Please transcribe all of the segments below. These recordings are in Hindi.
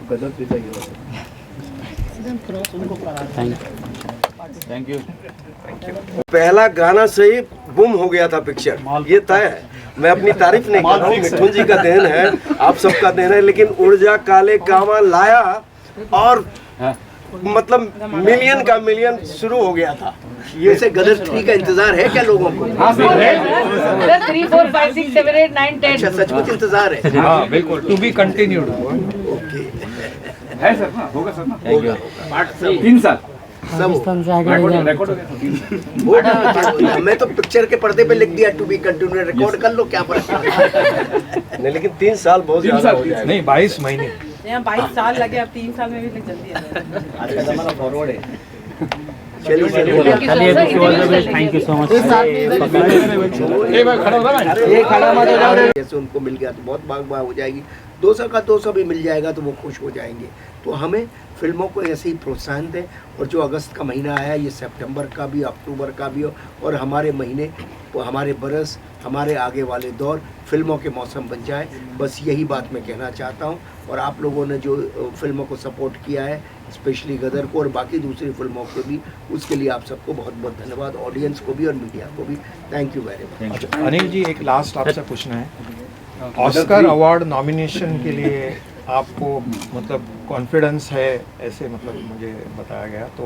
गदर थ्री का हीरो थैंक यू। पहला गाना से ही बुम हो गया था पिक्चर, ये तय है। मैं अपनी तारीफ नहीं कर रहा हूँ, मिथुन जी का देन है, आप सबका देन है, लेकिन उर्जा काले कामा लाया और मतलब मिलियन का मिलियन शुरू हो गया था। ये से गदर 3 का इंतजार है क्या लोगों को? 3, 4, 5, 6, 7, 8, 9, 10 अच्छा, सचमुच इंतजार है? हाँ बिल्कुल, टू बी कंटिन्यूड ओके, है सर ना, होगा सर ना, होगा। पार्ट 3 साल सब रिकॉर्ड हो गया। मैं तो पिक्चर के पर्दे पे लिख दिया टू बी कंटिन्यू, रिकॉर्ड कर लो, क्या फर्क नहीं, लेकिन 3 साल बहुत ज्यादा हो जाएगा। नहीं 22 महीने, 22 साल लगे, अब 3 साल में भी जल्दी है। आज का जमाना फॉरवर्ड है। चलिए थैंक यू सो मच। जैसे उनको मिल गया तो बहुत बाग हो जाएगी, 200 का 200 भी मिल जाएगा तो वो खुश हो जाएंगे। तो हमें फिल्मों को ऐसे ही प्रोत्साहन दें, और जो अगस्त का महीना आया, ये सितंबर का भी, अक्टूबर का भी, और हमारे महीने, हमारे बरस, हमारे आगे वाले दौर फिल्मों के मौसम बन जाए। बस यही बात मैं कहना चाहता हूँ। और आप लोगों ने जो फिल्मों को सपोर्ट किया है, स्पेशली गदर को और बाकी दूसरी फिल्मों को भी, उसके लिए आप सबको बहुत बहुत धन्यवाद, ऑडियंस को भी और मीडिया को भी। Thank you very much. Anil ji एक लास्ट आपसे पूछना है, ऑस्कर अवार्ड नॉमिनेशन के लिए आपको मतलब कॉन्फिडेंस है, ऐसे मतलब मुझे बताया गया, तो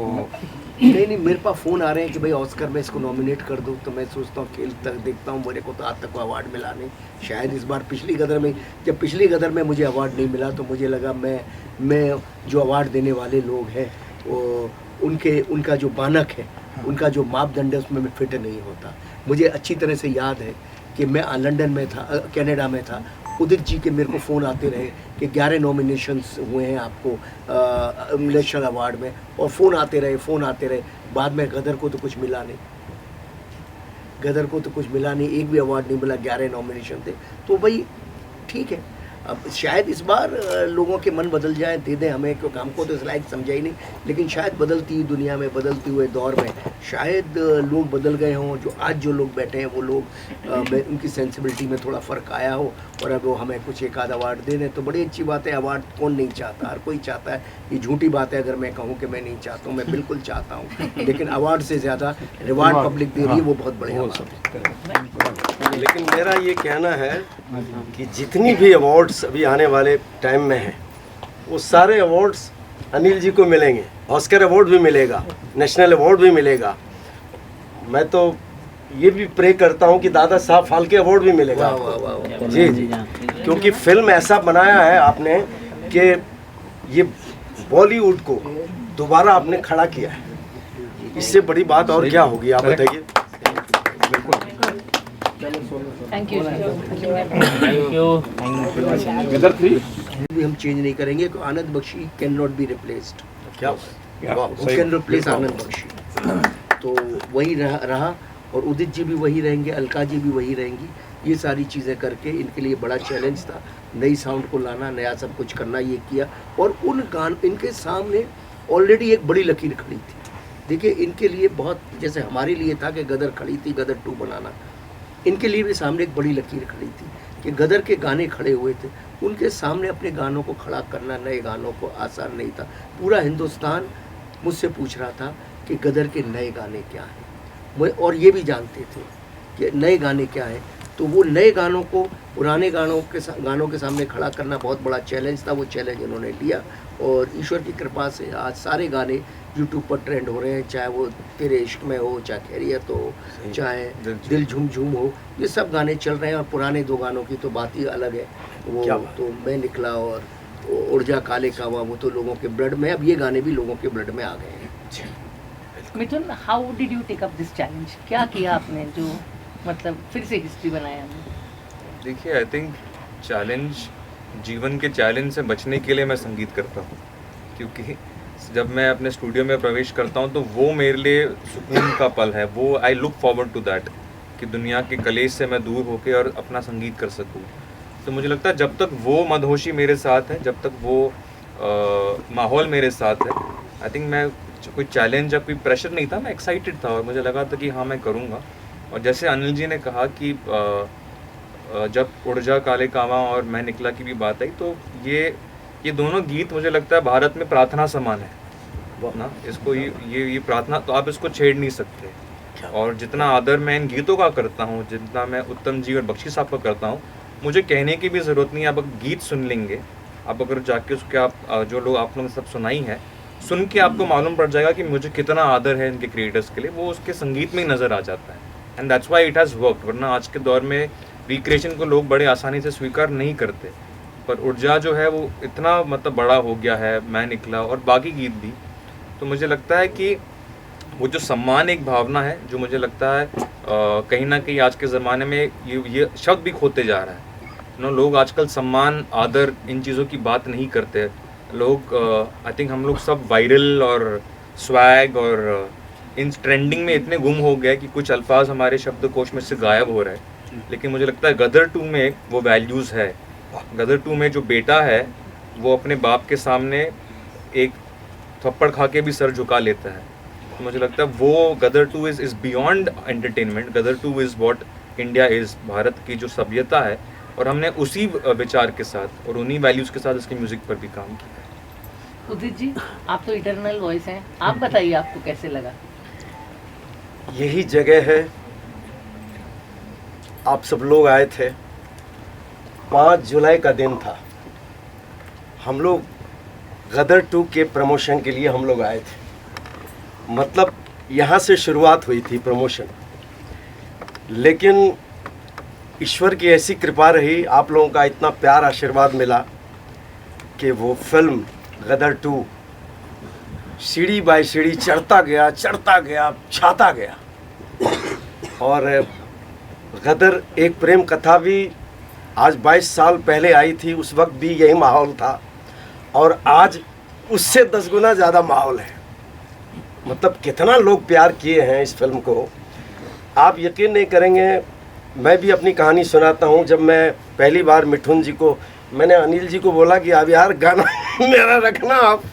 नहीं, मेरे पास फ़ोन आ रहे हैं कि भाई ऑस्कर में इसको नॉमिनेट कर दो, तो मैं सोचता हूँ, खेल तक देखता हूँ, मेरे को तो आज तक अवार्ड मिला नहीं। शायद इस बार पिछली गदर में, जब पिछली गदर में मुझे अवार्ड नहीं मिला तो मुझे लगा मैं जो अवार्ड देने वाले लोग हैं वो उनका जो मानक है, उनका जो मापदंड है, उसमें मैं फिट नहीं होता। मुझे अच्छी तरह से याद है कि मैं लंदन में था, कनाडा में था, उदित जी के मेरे को फ़ोन आते रहे कि 11 नॉमिनेशंस हुए हैं आपको नेशनल अवार्ड में, और फ़ोन आते रहे। बाद में गदर को तो कुछ मिला नहीं, एक भी अवार्ड नहीं मिला, 11 नॉमिनेशन थे। तो भाई ठीक है, अब शायद इस बार लोगों के मन बदल जाए, दे दें हमें, क्योंकि हमको तो इस लायक समझा ही नहीं। लेकिन शायद बदलती हुई दुनिया में, बदलते हुए दौर में शायद लोग बदल गए हों। जो आज जो लोग बैठे हैं वो लोग उनकी सेंसिबिलिटी में थोड़ा फ़र्क आया हो, और अब वो हमें कुछ एक आध अवार्ड दे दें तो बड़ी अच्छी बात है। अवार्ड कौन नहीं चाहता, हर कोई चाहता है। ये झूठी बात है अगर मैं कहूँ कि मैं नहीं चाहता हूँ, मैं बिल्कुल चाहता हूँ। लेकिन अवार्ड से ज़्यादा रिवार्ड पब्लिक दे रही है, वो बहुत बढ़िया बात है। लेकिन मेरा ये कहना है कि जितनी भी अवार्ड्स अभी आने वाले टाइम में हैं, वो सारे अवार्ड्स अनिल जी को मिलेंगे। ऑस्कर अवार्ड भी मिलेगा, नेशनल अवार्ड भी मिलेगा। मैं तो ये भी प्रे करता हूँ कि दादा साहब फाल्के अवार्ड भी मिलेगा। जी, क्योंकि फिल्म ऐसा बनाया है आपने कि ये बॉलीवुड को दोबारा आपने खड़ा किया है। इससे बड़ी बात और क्या होगी, आप बताइए। Thank you. गदर 3 भी हम चेंज नहीं करेंगे। Anand Bakshi can not be replaced. क्या कैन रिप्लेस आनंद बख्शी? तो वही रहा, और उदित जी भी वही रहेंगे, अलका जी भी वही रहेंगी। ये सारी चीज़ें करके इनके लिए बड़ा चैलेंज था, नई साउंड को लाना, नया सब कुछ करना, ये किया। और इनके सामने ऑलरेडी एक बड़ी लकीर खड़ी थी। देखिए, इनके लिए बहुत, जैसे हमारे लिए था कि गदर खड़ी थी, गदर 2 बनाना, इनके लिए भी सामने एक बड़ी लकीर खड़ी थी कि गदर के गाने खड़े हुए थे। उनके सामने अपने गानों को खड़ा करना, नए गानों को, आसान नहीं था। पूरा हिंदुस्तान मुझसे पूछ रहा था कि गदर के नए गाने क्या हैं, और ये भी जानते थे कि नए गाने क्या हैं। तो वो नए गानों को पुराने गानों के सामने खड़ा करना बहुत बड़ा चैलेंज था। वो चैलेंज इन्होंने लिया, और ईश्वर की कृपा से आज सारे गाने यूट्यूब पर ट्रेंड हो रहे हैं। चाहे वो तेरे इश्क में हो, चाहे खैरियत हो, चाहे दिल झूम झूम हो, ये सब गाने चल रहे हैं। और पुराने 2 गानों की तो बात ही अलग है। वो तो मैं निकला और उर्जा काले कावा, वो तो लोगों के ब्लड में, अब ये गाने भी लोगों के ब्लड में आ गए हैं। Mithun, how did you take up this challenge? क्या किया आपने जो मतलब फिर से हिस्ट्री बनाया हमने? देखिए, आई थिंक चैलेंज, जीवन के चैलेंज से बचने के लिए मैं संगीत करता हूँ। क्योंकि जब मैं अपने स्टूडियो में प्रवेश करता हूँ तो वो मेरे लिए सुकून का पल है। वो I look forward to that, कि दुनिया के कलेश से मैं दूर होकर और अपना संगीत कर सकूँ। तो मुझे लगता है जब तक वो मदहोशी मेरे साथ है, जब तक वो माहौल मेरे साथ है, आई थिंक मैं, कोई चैलेंज या कोई प्रेशर नहीं था, मैं एक्साइटेड था और मुझे लगा था कि हाँ मैं करूँगा। और जैसे अनिल जी ने कहा कि जब उर्जा काले कावा और मैं निकला की भी बात आई, तो ये ये दोनों गीत मुझे लगता है भारत में प्रार्थना समान है ना, इसको ये प्रार्थना तो आप इसको छेड़ नहीं सकते। और जितना आदर मैं इन गीतों का करता हूँ, जितना मैं उत्तम जी और बख्शी साहब का करता हूँ, मुझे कहने की भी ज़रूरत नहीं है। आप अगर गीत सुन लेंगे, आप अगर जाके उसके आप जो लोग आप लोगों ने सब सुनाई है, सुन के आपको मालूम पड़ जाएगा कि मुझे कितना आदर है इनके क्रिएटर्स के लिए, वो उसके संगीत में ही नज़र आ जाता है। And that's why it has worked. वरना आज के दौर में रिक्रिएशन को लोग बड़े आसानी से स्वीकार नहीं करते, पर ऊर्जा जो है वो इतना मतलब बड़ा हो गया है, मैं निकला और बाकी गीत भी। तो मुझे लगता है कि वो जो सम्मान एक भावना है, जो मुझे लगता है कहीं ना कहीं आज के ज़माने में ये शब्द भी खोते जा रहा है। लोग आजकल सम्मान, आदर, इन चीज़ों की बात नहीं करते। लोग आई थिंक हम लोग सब वायरल और स्वैग और इन ट्रेंडिंग में इतने गुम हो गए कि कुछ अल्फाज हमारे शब्दकोश में से गायब हो रहे हैं। लेकिन मुझे लगता है गदर 2 में वो वैल्यूज़ है। गदर 2 में जो बेटा है वो अपने बाप के सामने एक थप्पड़ खा के भी सर झुका लेता है। तो मुझे लगता है वो Gadar 2 is beyond entertainment. Gadar 2 is what India is, Bharat की जो सभ्यता है, और हमने उसी विचार के साथ और उन्हीं वैल्यूज़ के साथ इसकी म्यूज़िक पर भी काम किया है। उदित जी, आप तो इटरनल वॉइस हैं, आप बताइए आपको कैसे लगा? यही जगह है, आप सब लोग आए थे, 5 जुलाई का दिन था। हम लोग गदर 2 के प्रमोशन के लिए हम लोग आए थे। मतलब यहाँ से शुरुआत हुई थी प्रमोशन, लेकिन ईश्वर की ऐसी कृपा रही, आप लोगों का इतना प्यार आशीर्वाद मिला कि वो फिल्म गदर 2 सीढ़ी बाय सीढ़ी चढ़ता गया, छाता गया। और गदर एक प्रेम कथा भी आज 22 साल पहले आई थी, उस वक्त भी यही माहौल था, और आज उससे 10 गुना ज़्यादा माहौल है। मतलब कितना लोग प्यार किए हैं इस फिल्म को, आप यकीन नहीं करेंगे। मैं भी अपनी कहानी सुनाता हूँ। जब मैं पहली बार मिठुन जी को, मैंने अनिल जी को बोला कि अब यार गाना मेरा रखना आप।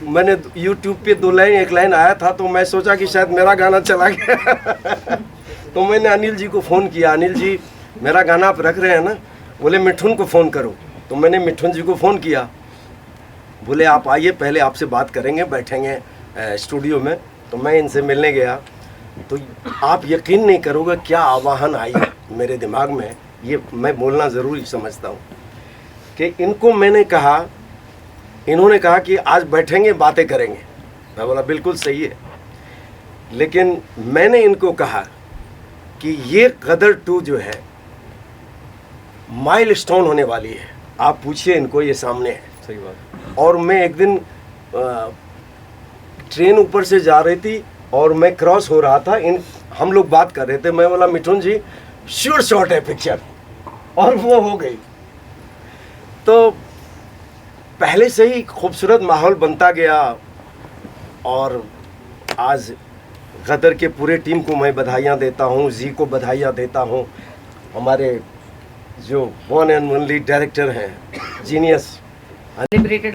मैंने YouTube पे 2 लाइन, 1 लाइन आया था, तो मैं सोचा कि शायद मेरा गाना चला गया। तो मैंने अनिल जी को फ़ोन किया, अनिल जी मेरा गाना आप रख रहे हैं ना? बोले मिठुन को फ़ोन करो। तो मैंने मिठुन जी को फ़ोन किया, बोले आप आइए, पहले आपसे बात करेंगे, बैठेंगे स्टूडियो में। तो मैं इनसे मिलने गया, तो आप यकीन नहीं करोगे क्या आवाहन आई मेरे दिमाग में। ये मैं बोलना ज़रूरी समझता हूँ कि इनको मैंने कहा, इन्होंने कहा कि आज बैठेंगे, बातें करेंगे। मैं बोला बिल्कुल सही है, लेकिन मैंने इनको कहा कि ये गदर 2 जो है माइलस्टोन होने वाली है। आप पूछिए इनको, ये सामने है। सही बात। और मैं एक दिन ट्रेन ऊपर से जा रही थी और मैं क्रॉस हो रहा था, हम लोग बात कर रहे थे। मैं बोला मिठुन जी श्योर शॉट है पिक्चर, और वो हो गई। तो पहले से ही खूबसूरत माहौल बनता गया, और आज गदर के पूरे टीम को मैं बधाइयाँ देता हूँ, जी को बधाइयाँ देता हूँ। हमारे जो वन एंड ओनली डायरेक्टर हैं, जीनियस लिबरेटेड